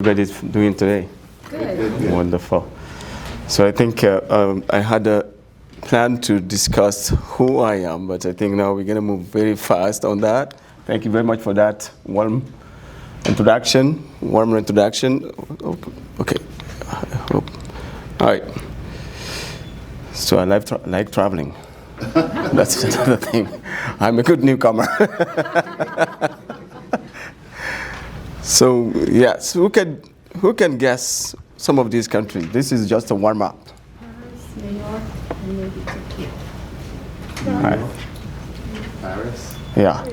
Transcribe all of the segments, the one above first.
Everybody's doing today? Good. Wonderful. So I think I had a plan to discuss who I am, but I think now we're going to move very fast on that. Thank you very much for that warm introduction. Okay. All right. So I like traveling. That's another thing. I'm a good newcomer. So yes, who can guess some of these countries? This is just a warm up. Paris, New York, and maybe Turkey. All right. Paris? Yeah,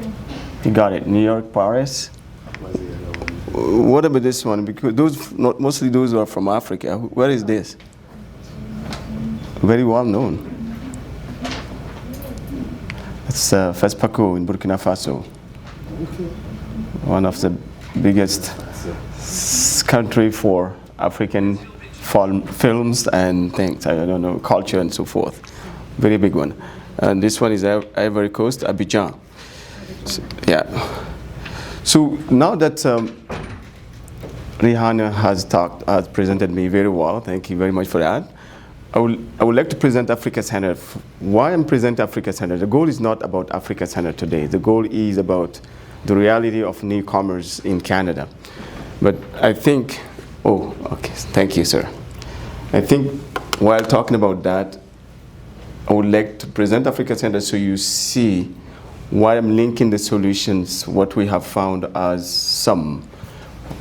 you got it. New York, Paris. What's the other one? What about this one? Because mostly those are from Africa. Where is this? Very well known. It's Fespaco in Burkina Faso. One of the biggest country for African films and things, I don't know, culture and so forth. Very big one. And this one is Ivory Coast, Abidjan. So, yeah. So now that Rihanna has presented me very well, thank you very much for that. I would like to present Africa Center. Why I'm presenting Africa Center? The goal is not about Africa Center today. The goal is about the reality of newcomers in Canada. But I think, okay, thank you, sir. I think while talking about that, I would like to present Africa Center so you see why I'm linking the solutions, what we have found as some.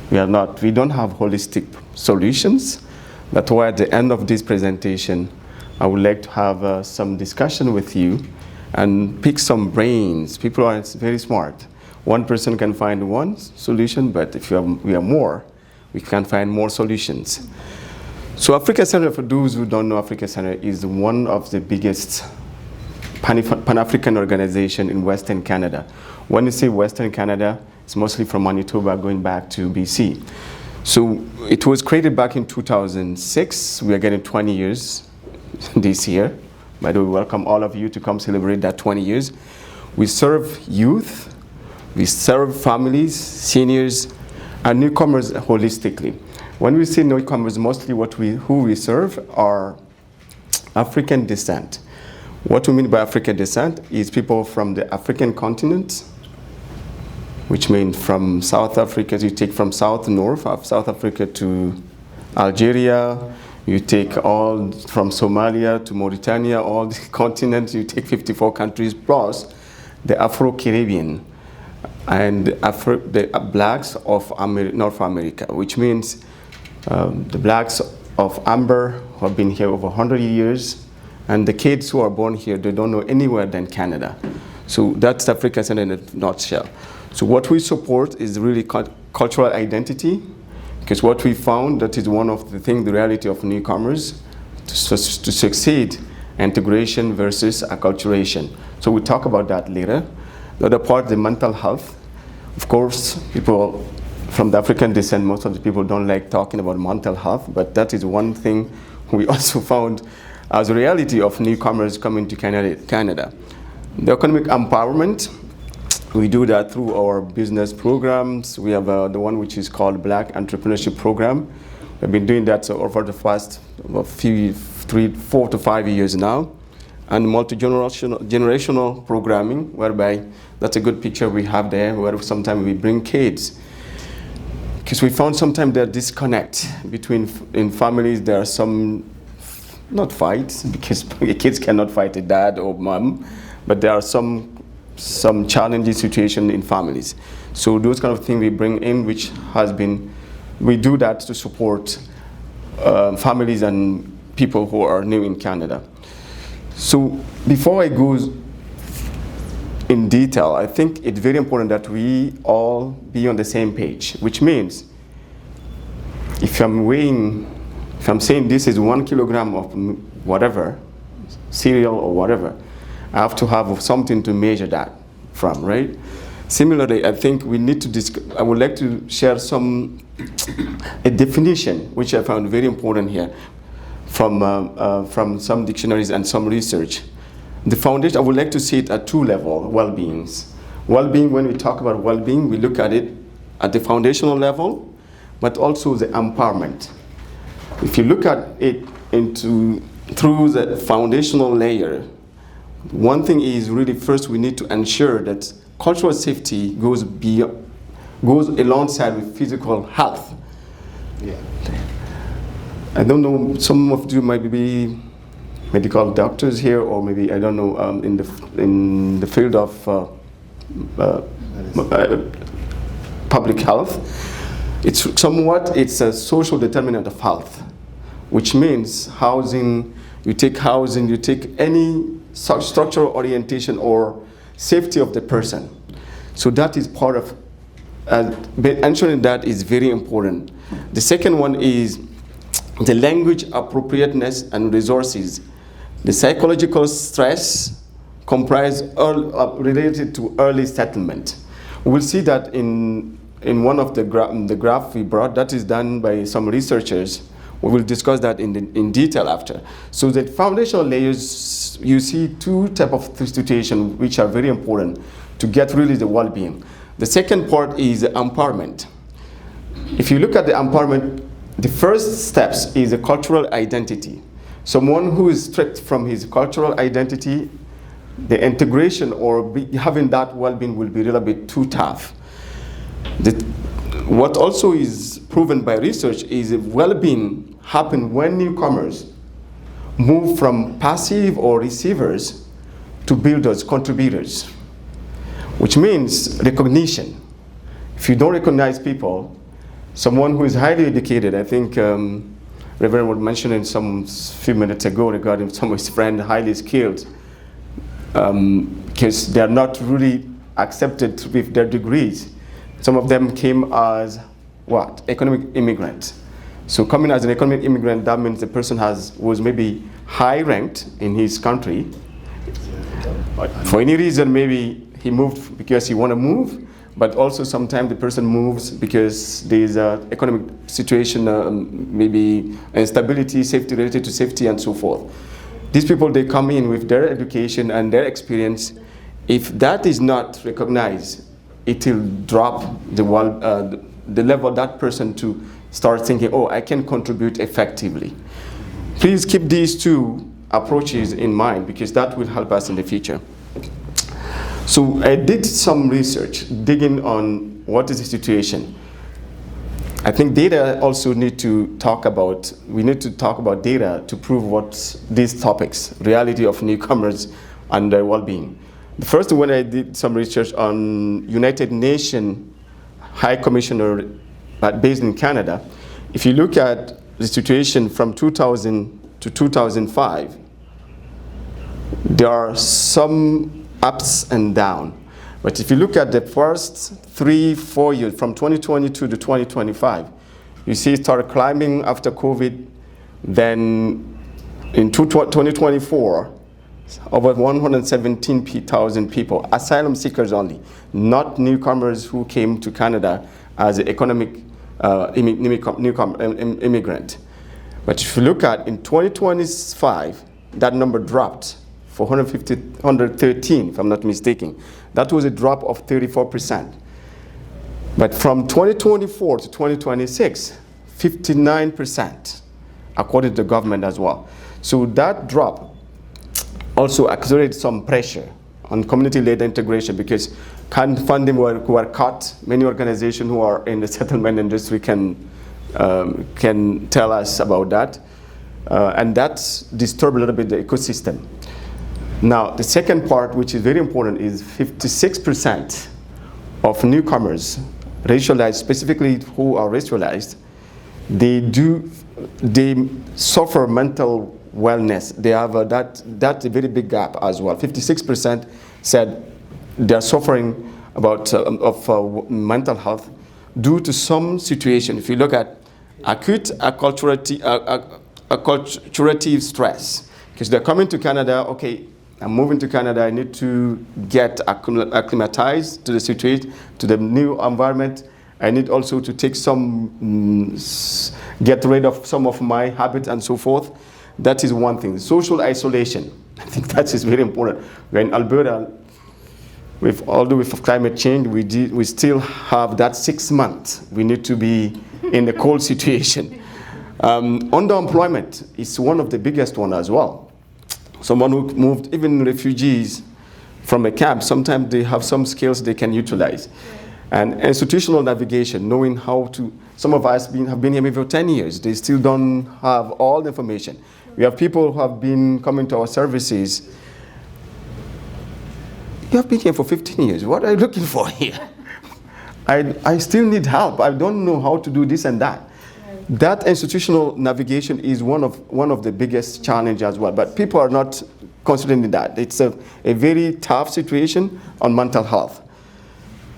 We don't have holistic solutions. That's why at the end of this presentation, I would like to have some discussion with you and pick some brains. People are very smart. One person can find one solution, but if we are more, we can find more solutions. So Africa Center, for those who don't know, Africa Center is one of the biggest Pan-African organization in Western Canada. When you say Western Canada, it's mostly from Manitoba going back to BC. So it was created back in 2006. We are getting 20 years this year. By the way, we welcome all of you to come celebrate that 20 years. We serve youth. We serve families, seniors, and newcomers holistically. When we say newcomers, mostly who we serve are African descent. What we mean by African descent is people from the African continent, which means from South Africa, you take from south to north of South Africa to Algeria, you take all from Somalia to Mauritania, all the continents, you take 54 countries plus the Afro-Caribbean and the blacks of North America, which means the blacks of Amber who have been here over 100 years, and the kids who are born here, they don't know anywhere than Canada. So that's Africa Center in a nutshell. So what we support is really cultural identity, because what we found, that is one of the things, the reality of newcomers, to succeed, integration versus acculturation. So we'll talk about that later. The other part, the mental health. Of course, people from the African descent, most of the people don't like talking about mental health, but that is one thing we also found as a reality of newcomers coming to Canada. The economic empowerment, we do that through our business programs. We have the one which is called Black Entrepreneurship Program. We've been doing that over the past 4 to 5 years now. And multi-generational programming, whereby that's a good picture we have there, where sometimes we bring kids. Because we found sometimes there's disconnect in families. There are some, not fights, because kids cannot fight a dad or mom, but there are some challenging situations in families. So those kind of things we bring in, we do that to support families and people who are new in Canada. So before I go in detail, I think it's very important that we all be on the same page, which means if I'm saying this is 1 kilogram of whatever, cereal or whatever, I have to have something to measure that from, right? Similarly, I think we need to I would like to share a definition, which I found very important here, from some dictionaries and some research. The foundation, I would like to see it at 2 levels, well-beings. Well-being, when we talk about well-being, we look at it at the foundational level, but also the empowerment. If you look at it through the foundational layer, one thing is really first we need to ensure that cultural safety goes alongside with physical health. Yeah. I don't know, some of you might be medical doctors here, or maybe, I don't know, in the field of public health. It's a social determinant of health, which means housing, you take any structural orientation or safety of the person. So that is part of, ensuring that is very important. The second one is the language appropriateness and resources. The psychological stress related to early settlement. We'll see that in one of the graph we brought, that is done by some researchers. We will discuss that in detail after. So the foundational layers, you see two types of situations which are very important to get really the well-being. The second part is empowerment. If you look at the empowerment, the first steps is a cultural identity. Someone who is stripped from his cultural identity, the integration or having that well-being will be a little bit too tough. What also is proven by research is well-being happens when newcomers move from passive or receivers to builders, contributors, which means recognition. If you don't recognize people, someone who is highly educated, I think Reverend was mentioning some few minutes ago regarding some of his friends, highly skilled, because they are not really accepted with their degrees. Some of them came as what? Economic immigrants. So coming as an economic immigrant, that means the person was maybe high ranked in his country. But for any reason, maybe he moved because he want to move, but also sometimes the person moves because there is an economic situation, maybe instability, safety related to safety and so forth. These people, they come in with their education and their experience. If that is not recognized, it will drop the level of that person to start thinking, oh, I can contribute effectively. Please keep these two approaches in mind because that will help us in the future. So I did some research, digging on what is the situation. I think data also we need to talk about data to prove what these topics, reality of newcomers and their well-being. The first one, I did some research on United Nations High Commissioner based in Canada. If you look at the situation from 2000 to 2005, there are some ups and downs. But if you look at the first 3-4 years, from 2022 to 2025, you see it started climbing after COVID. Then in 2024, over 117,000 people, asylum seekers only, not newcomers who came to Canada as an economic immigrant. But if you look at in 2025, that number dropped for 113, if I'm not mistaken. That was a drop of 34%. But from 2024 to 2026, 59%, according to the government as well. So that drop also accelerated some pressure on community-led integration because funding were cut. Many organizations who are in the settlement industry can tell us about that. And that disturbed a little bit the ecosystem. Now, the second part, which is very important, is 56% of newcomers, racialized, specifically who are racialized, they suffer mental wellness. They have that's a very big gap as well. 56% said they are suffering of mental health due to some situation. If you look at acute acculturative stress, because they're coming to Canada, okay, I'm moving to Canada, I need to get acclimatized to the situation, to the new environment. I need also to take get rid of some of my habits and so forth. That is one thing. Social isolation, I think that is very important. We're in Alberta. although with climate change, we still have that 6 months. We need to be in a cold situation. Underemployment is one of the biggest one as well. Someone who moved, even refugees from a camp, sometimes they have some skills they can utilize. And institutional navigation, knowing how to, some of us have been here maybe for 10 years, they still don't have all the information. We have people who have been coming to our services. You have been here for 15 years. What are you looking for here? I still need help. I don't know how to do this and that. That institutional navigation is one of the biggest challenges as well. But people are not considering that. It's a very tough situation on mental health.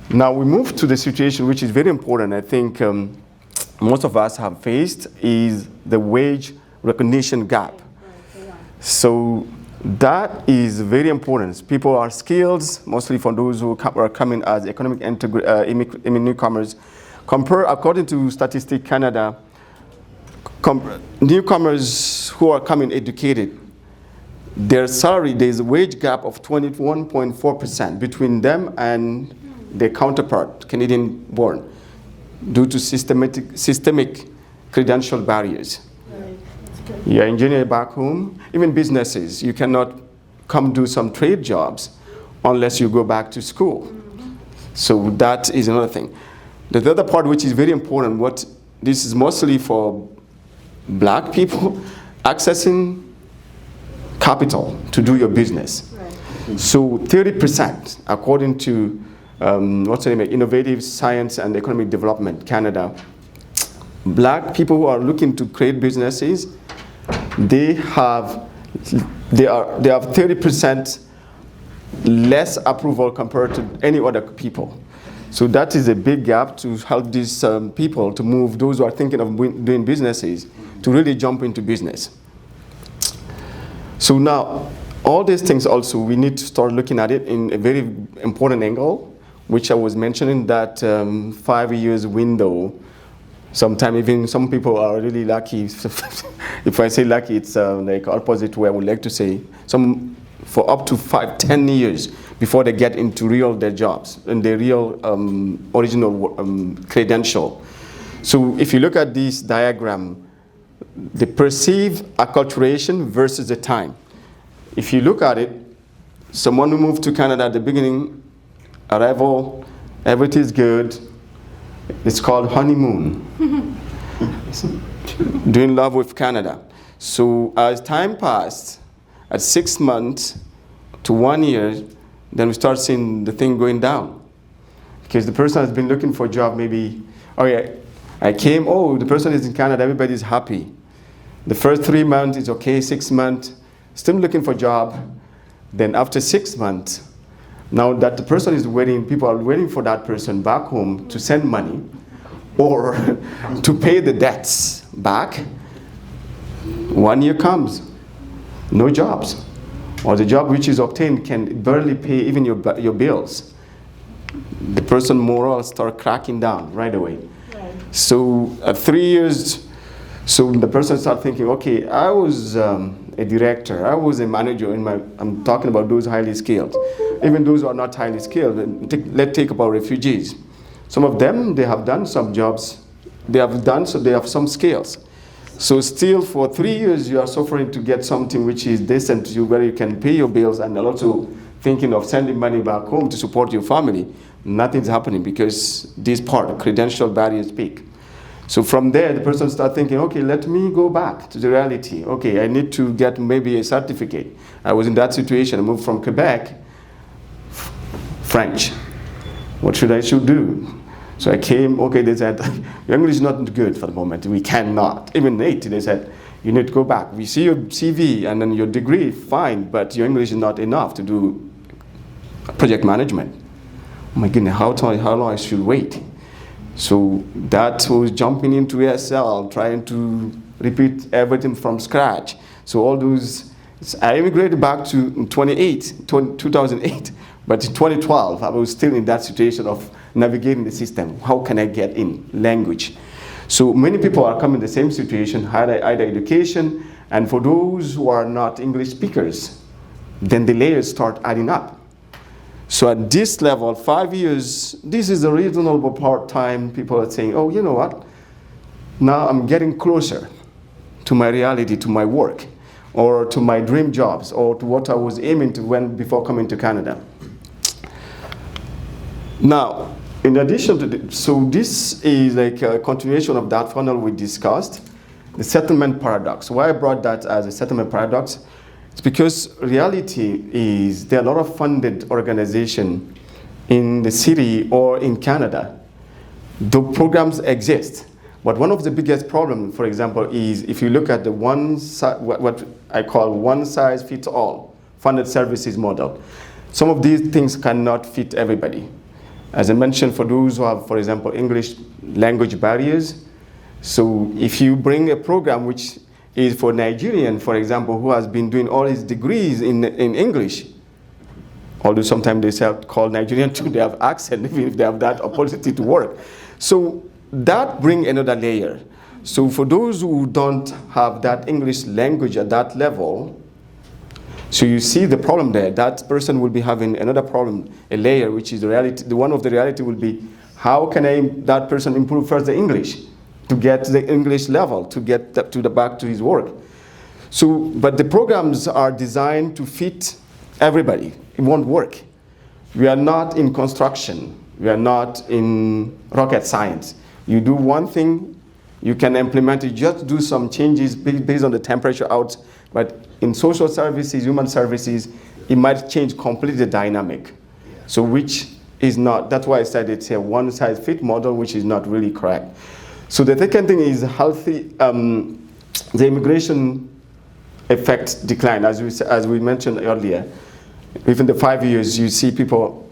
Now we move to the situation which is very important. I think most of us have faced is the wage recognition gap. So that is very important. People are skilled, mostly for those who are coming as economic newcomers. According to Statistics Canada, newcomers who are coming educated, their salary, there's a wage gap of 21.4% between them and their counterpart, Canadian born, due to systemic credential barriers. You're an engineer back home, even businesses, you cannot come do some trade jobs unless you go back to school. So that is another thing. The other part which is very important, this is mostly for black people, accessing capital to do your business. Right. So 30%, according to Innovative Science and Economic Development Canada, black people who are looking to create businesses, they have 30% less approval compared to any other people. So that is a big gap to help these people to move, those who are thinking of doing businesses, to really jump into business. So now, all these things also, we need to start looking at it in a very important angle, which I was mentioning, that 5 years window. Sometimes even some people are really lucky. If I say lucky, it's like opposite way I would like to say. Some for up to 5-10 years before they get into their jobs and their real original credential. So if you look at this diagram, the perceived acculturation versus the time. If you look at it, someone who moved to Canada at the beginning, arrival, everything is good. It's called honeymoon. Doing love with Canada. So as time passed, at 6 months to 1 year, then we start seeing the thing going down. Because the person has been looking for a job, maybe, oh yeah, I came, oh, the person is in Canada, everybody's happy. The first 3 months is okay, 6 months, still looking for a job. Then after 6 months, now that the person is waiting, people are waiting for that person back home to send money or to pay the debts back. 1 year comes, no jobs. Or the job which is obtained can barely pay even your bills. The person moral start cracking down right away. Right. So at 3 years, so the person start thinking, okay, I was a director, I was a manager I'm talking about those highly skilled. Even those who are not highly skilled, let's take about refugees. Some of them, they have done some jobs, so they have some skills. So still for 3 years, you are suffering to get something which is decent to you, where you can pay your bills and also thinking of sending money back home to support your family. Nothing's happening because this part, credential barriers peak. So from there, the person starts thinking, okay, let me go back to the reality. Okay, I need to get maybe a certificate. I was in that situation. I moved from Quebec, French. What should I do? So I came, okay, they said, your English is not good for the moment. We cannot. Even Nate, they said, you need to go back. We see your CV and then your degree, fine, but your English is not enough to do project management. Oh my goodness, how long I should wait? So that was jumping into ESL, trying to repeat everything from scratch. So all those, I immigrated back to 2008, but in 2012, I was still in that situation of navigating the system. How can I get in language? So many people are coming in the same situation, either education, and for those who are not English speakers, then the layers start adding up. So at this level, 5 years, this is a reasonable part-time. People are saying, oh, you know what? Now I'm getting closer to my reality, to my work, or to my dream jobs, or to what I was aiming to before coming to Canada. Now, in addition to so this is like a continuation of that funnel we discussed, the settlement paradox. Why I brought that as a settlement paradox? It's because reality is there are a lot of funded organizations in the city or in Canada. The programs exist, but one of the biggest problems, for example, is if you look at the what I call one-size-fits-all funded services model. Some of these things cannot fit everybody. As I mentioned, for those who have, for example, English language barriers, so if you bring a program which is for Nigerian, for example, who has been doing all his degrees in English, although sometimes they call Nigerian too, they have accent, even if they have that opportunity to work. So that brings another layer. So for those who don't have that English language at that level, so you see the problem there. That person will be having another problem, a layer, which is the reality. The one of the reality will be, how can that person improve first the English to get to the English level, to get back to his work. So, but the programs are designed to fit everybody. It won't work. We are not in construction. We are not in rocket science. You do one thing, you can implement it, just do some changes based on the temperature out, but in social services, human services, it might change completely the dynamic. So which is not, that's why I said it's a one-size-fits model, which is not really correct. So the second thing is healthy, the immigration effect decline, as we mentioned earlier. Within the 5 years, you see people,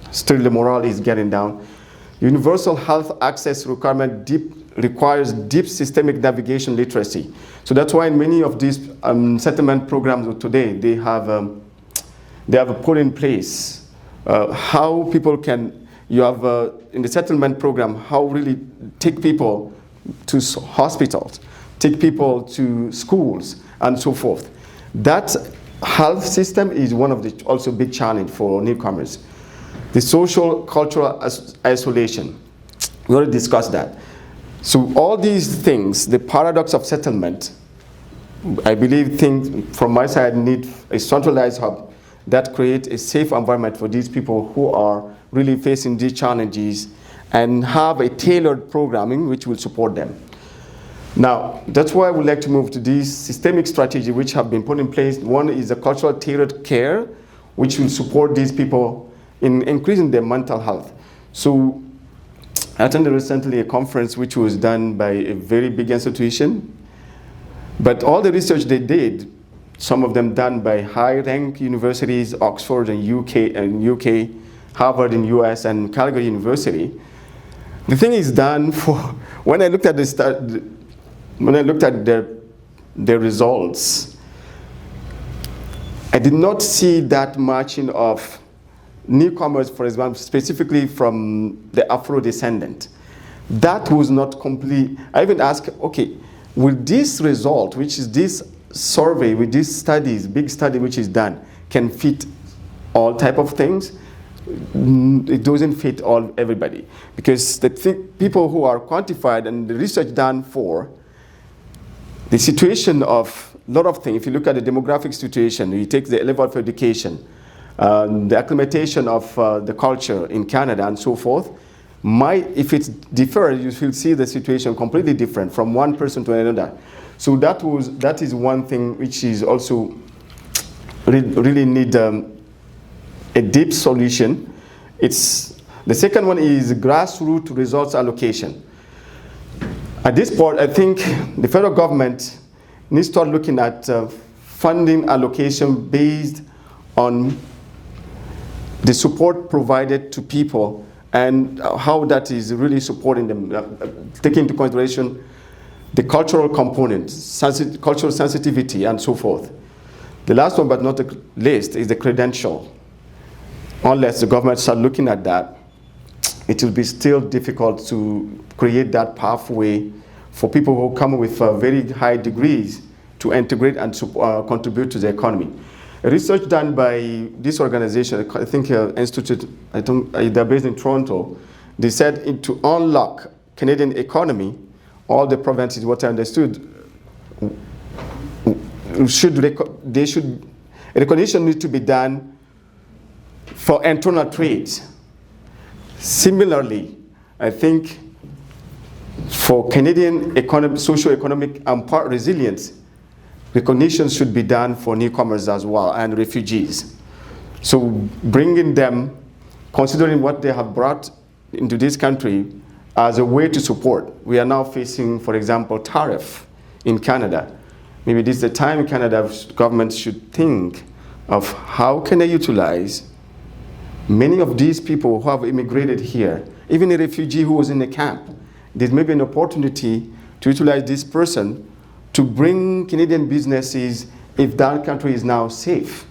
still the morale is getting down. Universal health access requirement requires deep systemic navigation literacy. So that's why in many of these settlement programs of today, they have put in place how people can, you have in the settlement program, how really take people to hospitals, take people to schools, and so forth. That health system is one of the also big challenge for newcomers. The social cultural isolation, we already discussed that. So all these things, the paradox of settlement, I believe things from my side need a centralized hub that create a safe environment for these people who are really facing these challenges and have a tailored programming which will support them. Now, that's why I would like to move to these systemic strategies which have been put in place. One is a cultural tailored care, which will support these people in increasing their mental health. So I attended recently a conference which was done by a very big institution, but all the research they did, some of them done by high-ranked universities, Oxford and UK, Harvard in US, and Calgary University. The thing is done for, when I looked at their results, I did not see that much of newcomers, for example, specifically from the Afro-descendant. That was not complete. I even asked, okay, will this result, which is this survey with these studies, big study which is done, can fit all type of things? It doesn't fit everybody, because the people who are quantified and the research done for the situation of a lot of things. If you look at the demographic situation, you take the level of education, the acclimatization of the culture in Canada and so forth, if it's different, you will see the situation completely different from one person to another. So that is one thing which is also really need a deep solution. The second one is grassroots results allocation. At this point, I think the federal government needs to start looking at funding allocation based on the support provided to people and how that is really supporting them, taking into consideration the cultural component, cultural sensitivity, and so forth. The last one, but not the least, is the credential. Unless the government starts looking at that, it will be still difficult to create that pathway for people who come with very high degrees to integrate and contribute to the economy. Research done by this organization, I think Institute, they're based in Toronto, they said to unlock Canadian economy, all the provinces, what I understood, recognition needs to be done for internal trade. Similarly, I think for Canadian socio-economic and part resilience, recognition should be done for newcomers as well and refugees. So bringing them, considering what they have brought into this country as a way to support. We are now facing, for example, tariff in Canada. Maybe this is the time Canada's government should think of how can they utilize many of these people who have immigrated here, even a refugee who was in a camp. There may be an opportunity to utilize this person to bring Canadian businesses if that country is now safe.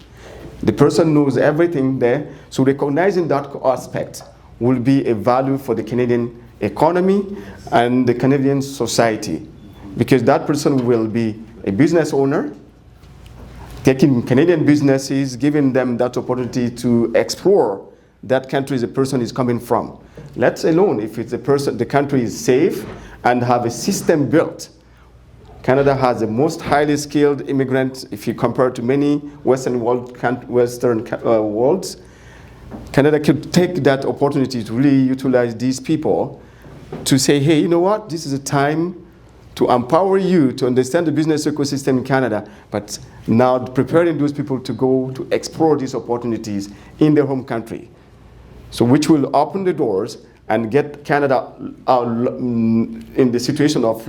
The person knows everything there, so recognizing that aspect will be a value for the Canadian economy and the Canadian society, because that person will be a business owner, taking Canadian businesses, giving them that opportunity to explore that country the person is coming from. Let alone if it's the country is safe and have a system built. Canada has the most highly skilled immigrants if you compare to many Western worlds. Canada could take that opportunity to really utilize these people to say, hey, you know what, this is a time to empower you to understand the business ecosystem in Canada, but now preparing those people to go to explore these opportunities in their home country. So which will open the doors and get Canada in the situation of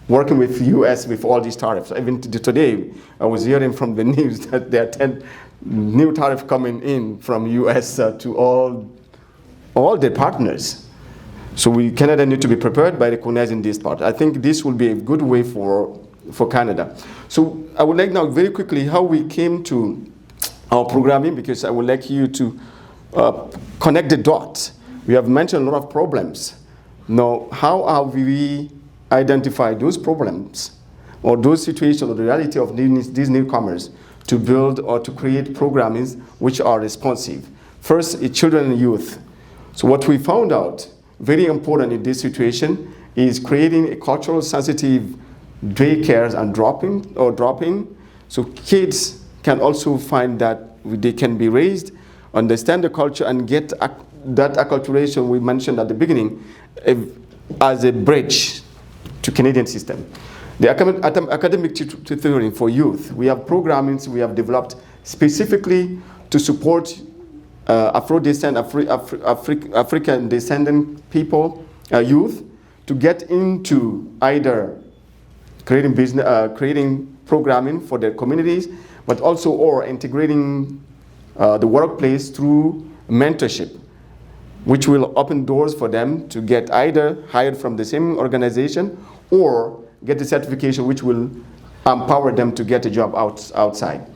working with US with all these tariffs. Even today, I was hearing from the news that there are 10 new tariffs coming in from US to all their partners. So Canada need to be prepared by recognizing this part. I think this will be a good way for Canada. So I would like now very quickly how we came to our programming, because I would like you to connect the dots. We have mentioned a lot of problems. Now, how have we identified those problems or those situations or the reality of these newcomers to build or to create programming which are responsive? First, children and youth. So what we found out, very important in this situation, is creating a cultural sensitive daycares and dropping, so kids can also find that they can be raised, understand the culture, and get that acculturation we mentioned at the beginning as a bridge to Canadian system. The academic tutoring for youth, we have programming we have developed specifically to support African descendant people, youth, to get into either creating programming for their communities, but also or integrating the workplace through mentorship, which will open doors for them to get either hired from the same organization or get the certification which will empower them to get a job outside.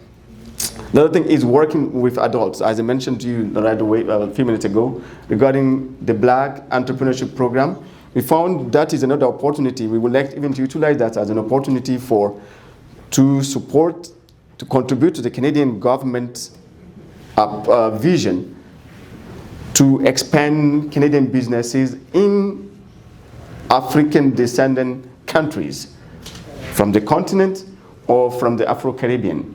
The other thing is working with adults, as I mentioned to you right away a few minutes ago, regarding the Black Entrepreneurship Program. We found that is another opportunity. We would like even to utilize that as an opportunity to support, to contribute to the Canadian government vision to expand Canadian businesses in African descendant countries from the continent or from the Afro-Caribbean.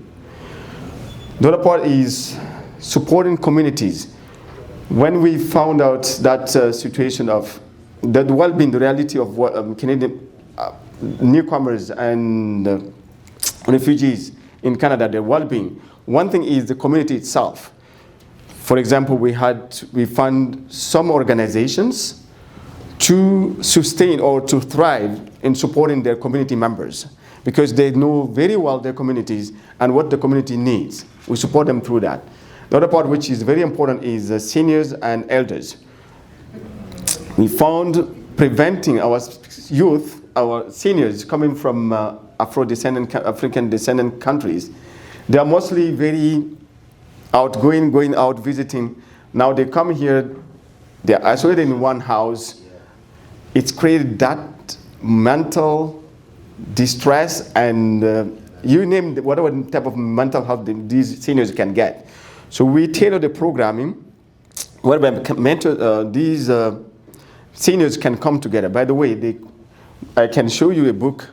The other part is supporting communities. When we found out that situation of the well-being, the reality of what, Canadian newcomers and refugees in Canada, their well-being, one thing is the community itself. For example, we found some organizations to sustain or to thrive in supporting their community members because they know very well their communities and what the community needs. We support them through that. The other part which is very important is seniors and elders. We found preventing our youth, our seniors coming from African descendant countries, they are mostly very outgoing, going out, visiting. Now they come here, they're isolated in one house. It's created that mental distress and you name whatever type of mental health these seniors can get. So we tailor the programming whereby these seniors can come together. By the way, I can show you a book,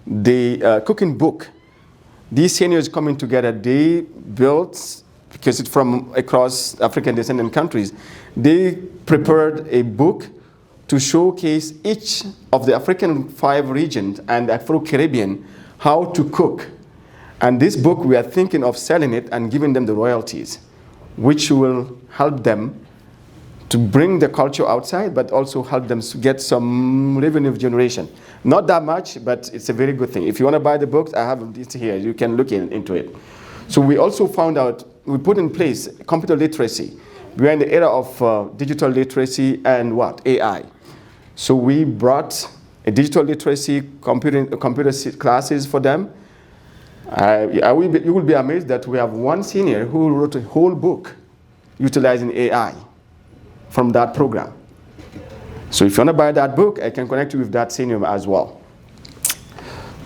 the cooking book. These seniors coming together, they built, because it's from across African descendant countries, they prepared a book to showcase each of the African 5 regions and Afro-Caribbean how to cook. And this book, we are thinking of selling it and giving them the royalties, which will help them to bring the culture outside, but also help them to get some revenue generation. Not that much, but it's a very good thing. If you want to buy the books, I have it here. You can look into it. So we also found out, we put in place computer literacy. We are in the era of digital literacy and what? AI. So we brought a digital literacy computer classes for them. You will be amazed that we have one senior who wrote a whole book utilizing AI from that program. So if you want to buy that book, I can connect you with that senior as well.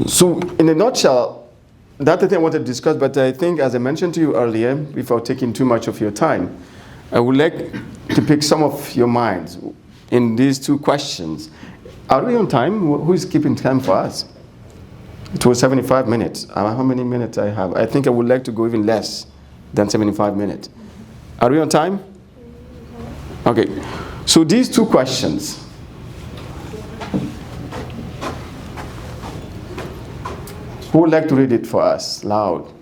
So in a nutshell, that's the thing I wanted to discuss, but I think, as I mentioned to you earlier, before taking too much of your time, I would like to pick some of your minds in these 2 questions. Are we on time? Who is keeping time for us? It was 75 minutes. How many minutes I have? I think I would like to go even less than 75 minutes. Are we on time? Okay. So these 2 questions. Who would like to read it for us, loud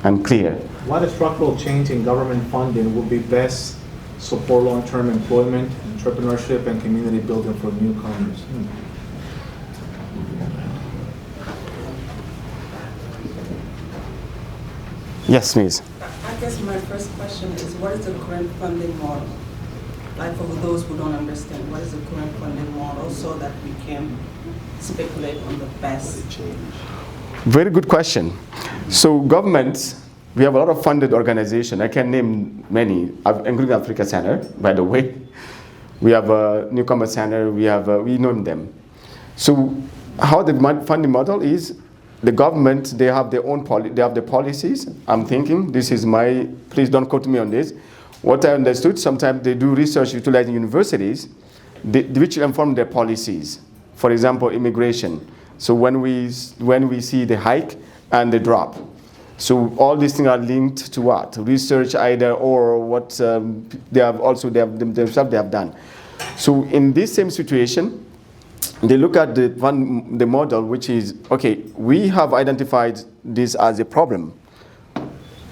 and clear? What structural change in government funding would be best support long-term employment, entrepreneurship, and community building for newcomers? Yes, please. I guess my first question is, what is the current funding model? Like, for those who don't understand, what is the current funding model so that we can speculate on the best change? Very good question. So governments, we have a lot of funded organizations. I can name many, including Africa Center, by the way. We have a Newcomer Center, we name them. So how the funding model is, the government, they have their own policies. I'm thinking, this is my, please don't quote me on this. What I understood, sometimes they do research utilizing universities, which inform their policies. For example, immigration. So when we see the hike and the drop. So all these things are linked to what? Research either, or what they have done. So in this same situation, they look at the model, which is, okay, we have identified this as a problem,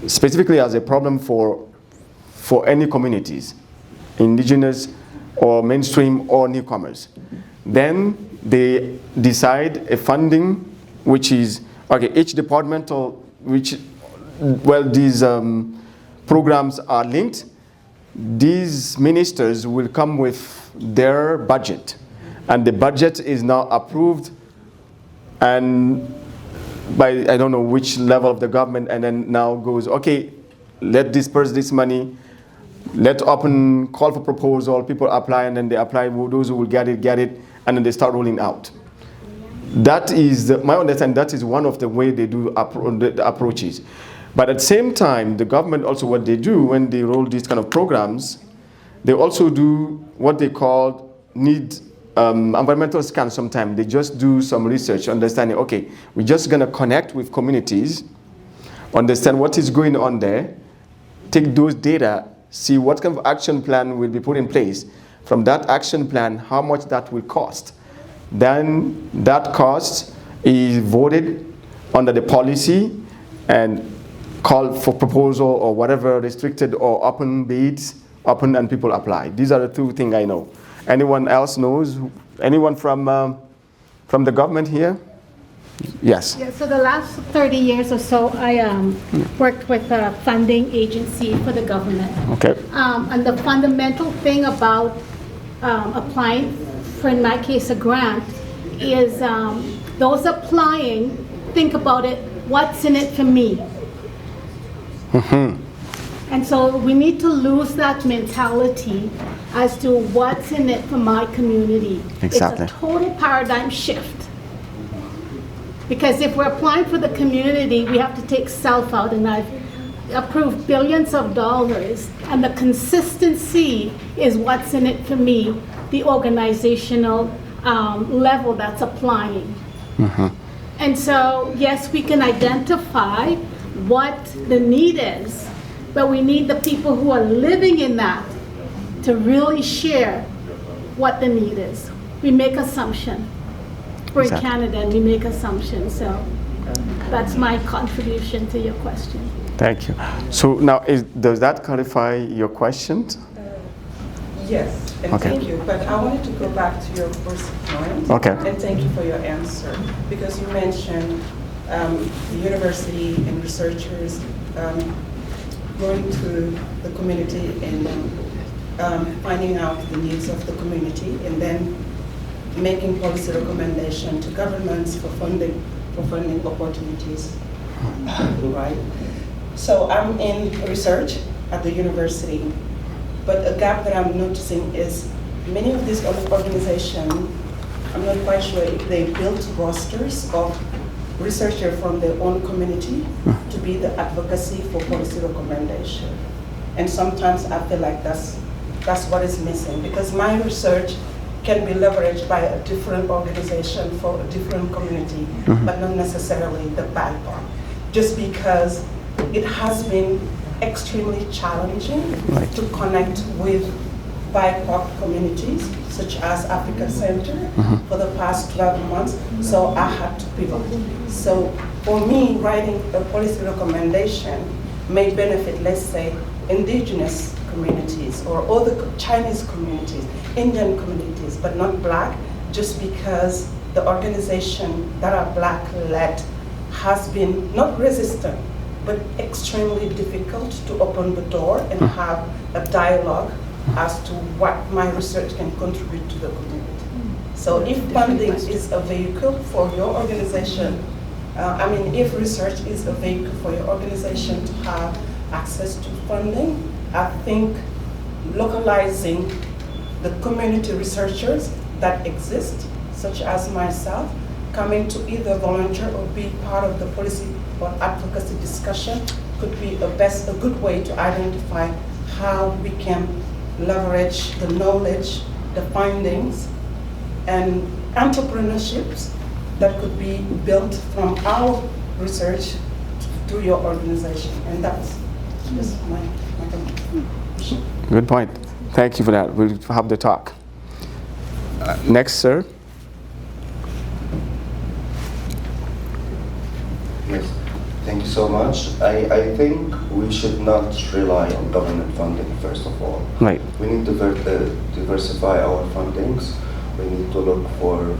specifically as a problem for any communities, indigenous or mainstream or newcomers. Then they decide a funding, which is, okay, each departmental, these programs are linked. These ministers will come with their budget, and the budget is now approved and by, I don't know which level of the government, and then now goes, okay, let disperse this money, let open call for proposal, people apply, and then they apply, those who will get it, and then they start rolling out. That is, my understanding, that is one of the way they do the approaches. But at the same time, the government also, what they do when they roll these kind of programs, they also do what they call environmental scan sometimes. They just do some research, understanding, okay, we're just going to connect with communities, understand what is going on there, take those data, see what kind of action plan will be put in place. From that action plan, how much that will cost. Then that cost is voted under the policy and called for proposal or whatever, restricted or open bids, open, and people apply. These are the 2 things I know. Anyone else knows? Anyone from the government here? Yes. Yeah, so the last 30 years or so, I worked with a funding agency for the government. Okay. And the fundamental thing about applying for, in my case, a grant, is those applying think about it, what's in it for me? And so we need to lose that mentality as to what's in it for my community. Exactly. It's a total paradigm shift. Because if we're applying for the community, we have to take self out, and I've approved billions of dollars, and the consistency is what's in it for me, the organizational level that's applying. And so, yes, we can identify what the need is, but we need the people who are living in that to really share what the need is. We make assumption. We're in Exactly. Canada and we make assumptions, so that's my contribution to your question. Thank you. So now, does that clarify your question? Yes, and Okay. thank you. But I wanted to go back to your first point. Okay. And thank you for your answer. Because you mentioned the university and researchers going to the community and finding out the needs of the community, and then making policy recommendation to governments for funding opportunities, right? So I'm in research at the university, but a gap that I'm noticing is many of these organizations, I'm not quite sure if they built rosters of researchers from their own community to be the advocacy for policy recommendation. And sometimes I feel like that's what is missing, because my research can be leveraged by a different organization for a different community, but not necessarily the BIPOC, just because it has been extremely challenging to connect with BIPOC communities, such as Africa Center, for the past 12 months, so I had to pivot. So for me, writing a policy recommendation may benefit, let's say, indigenous communities or other Chinese communities, Indian communities, but not Black, just because the organization that are Black-led has been not resistant, but extremely difficult to open the door and have a dialogue as to what my research can contribute to the community. So if funding is a vehicle for your organization, if research is a vehicle for your organization to have access to funding, I think localizing the community researchers that exist, such as myself, coming to either volunteer or be part of the policy or advocacy discussion could be a good way to identify how we can leverage the knowledge, the findings, and entrepreneurships that could be built from our research to your organization. And that's just my contribution. Good point. Thank you for that. We'll have the talk. Next, sir. Yes, thank you so much. I think we should not rely on government funding, first of all. Right. We need to diversify our fundings. We need to look for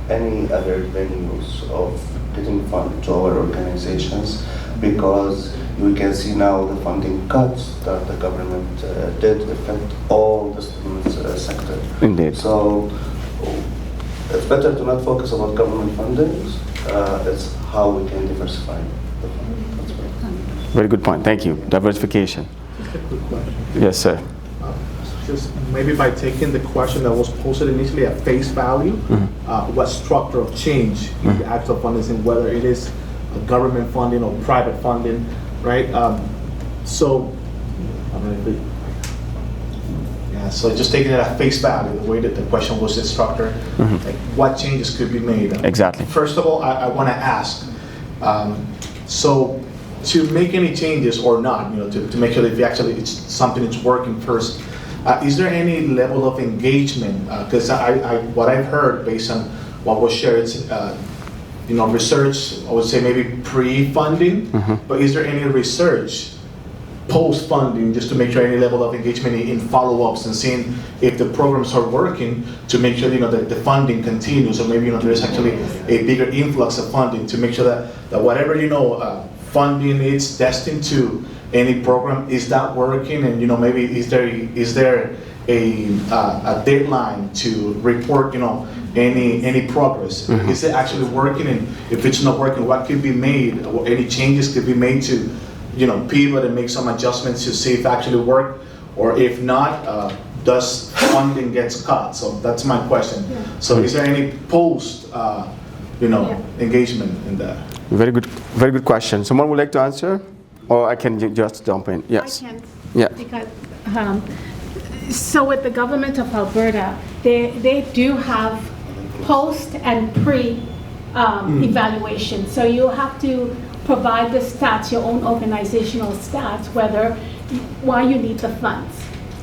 any other venues of getting funded to our organizations, because we can see now the funding cuts that the government did affect all the student sector. Indeed. So it's better to not focus on government fundings. It's how we can diversify the funding. That's right. Very good point. Thank you. Diversification. Just a quick question. Yes, sir. Just maybe by taking the question that was posted initially at face value, what structure of change in the actual funding, and whether it is a government funding or private funding, right? So just taking it at face value, the way that the question was structured, like what changes could be made? Exactly. First of all, I want to ask, so to make any changes or not, to make sure that if actually it's something that's working first, is there any level of engagement? Because what I've heard based on what was shared, research, I would say maybe pre-funding, but is there any research post-funding just to make sure any level of engagement in follow-ups and seeing if the programs are working to make sure that the funding continues, or maybe there's actually a bigger influx of funding to make sure that whatever funding is destined to any program, is that working, and maybe is there a deadline to report any progress? Is it actually working? And if it's not working, what could be made, or any changes could be made to pivot and make some adjustments to see if it actually work, or if not, does funding gets cut? So that's my question. So is there any post engagement in that. Very good question. Someone would like to answer, or I can just jump in? Yes. I can. Yeah. Because, so with the government of Alberta, they do have post and pre evaluation. So you have to provide the stats, your own organizational stats, why you need the funds,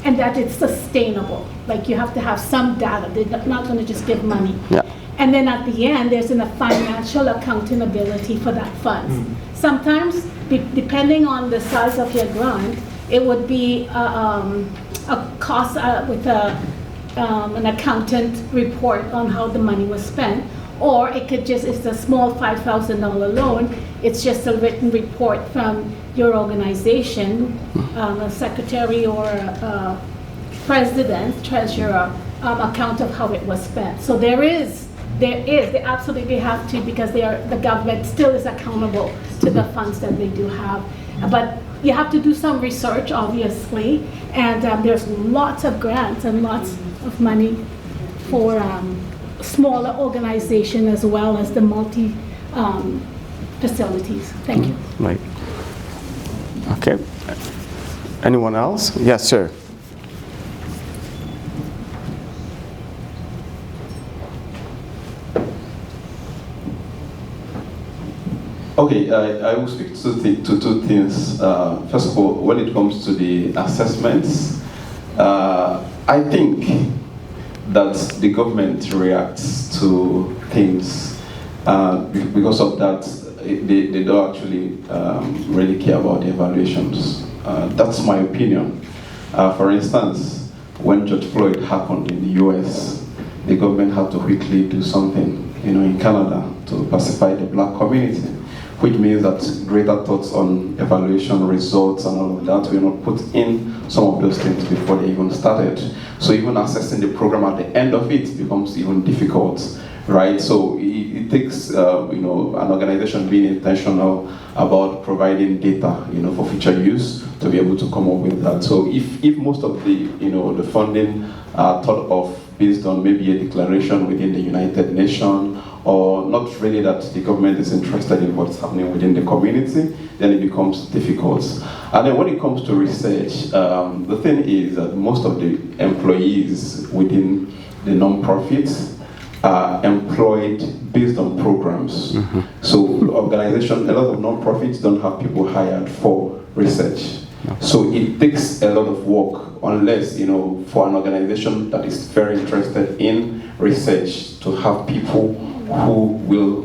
and that it's sustainable. Like you have to have some data. They're not going to just give money. Yeah. And then at the end, there's a financial accountability for that funds. Sometimes, depending on the size of your grant, it would be a cost with an accountant report on how the money was spent. Or it could just, it's a small $5,000 loan, it's just a written report from your organization, a secretary or a president, treasurer, account of how it was spent. So they absolutely have to, because the government still is accountable to the funds that they do have. But you have to do some research, obviously, and there's lots of grants and lots of money for smaller organization as well as the multi facilities. Thank you. Right. Okay. Anyone else? Yes, sir. Okay, I will speak to two things. First of all, when it comes to the assessments, I think that the government reacts to things because of that. They don't actually really care about the evaluations. That's my opinion. For instance, when George Floyd happened in the US, the government had to quickly do something, in Canada to pacify the black community, which means that greater thoughts on evaluation results and all of that were not put in some of those things before they even started. So even assessing the program at the end of it becomes even difficult, right? So it takes, an organization being intentional about providing data, for future use to be able to come up with that. So if most of the, the funding are thought of based on maybe a declaration within the United Nations, or not really that the government is interested in what's happening within the community, then it becomes difficult. And then when it comes to research, the thing is that most of the employees within the non-profits are employed based on programs. Mm-hmm. So organizations, a lot of non-profits don't have people hired for research. So it takes a lot of work, unless, for an organization that is very interested in research, to have people who will,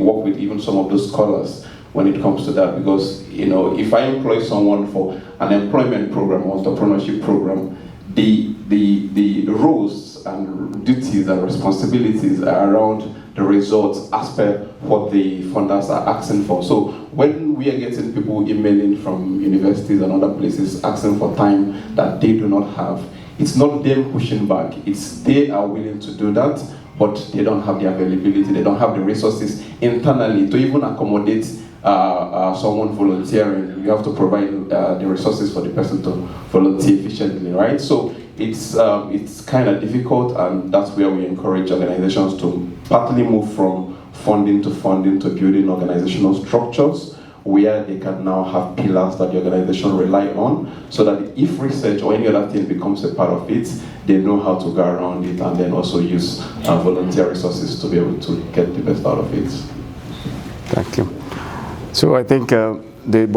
work with even some of those scholars when it comes to that. Because, if I employ someone for an employment program or entrepreneurship program, the roles and duties and responsibilities are around the results as per what the funders are asking for. So when we are getting people emailing from universities and other places asking for time that they do not have, it's not them pushing back, it's they are willing to do that, but they don't have the availability, they don't have the resources internally to even accommodate someone volunteering. You have to provide the resources for the person to volunteer efficiently, right? So it's kind of difficult, and that's where we encourage organizations to partly move from funding to building organizational structures where they can now have pillars that the organization rely on, so that if research or any other thing becomes a part of it, they know how to go around it, and then also use volunteer resources to be able to get the best out of it. Thank you. So I think they both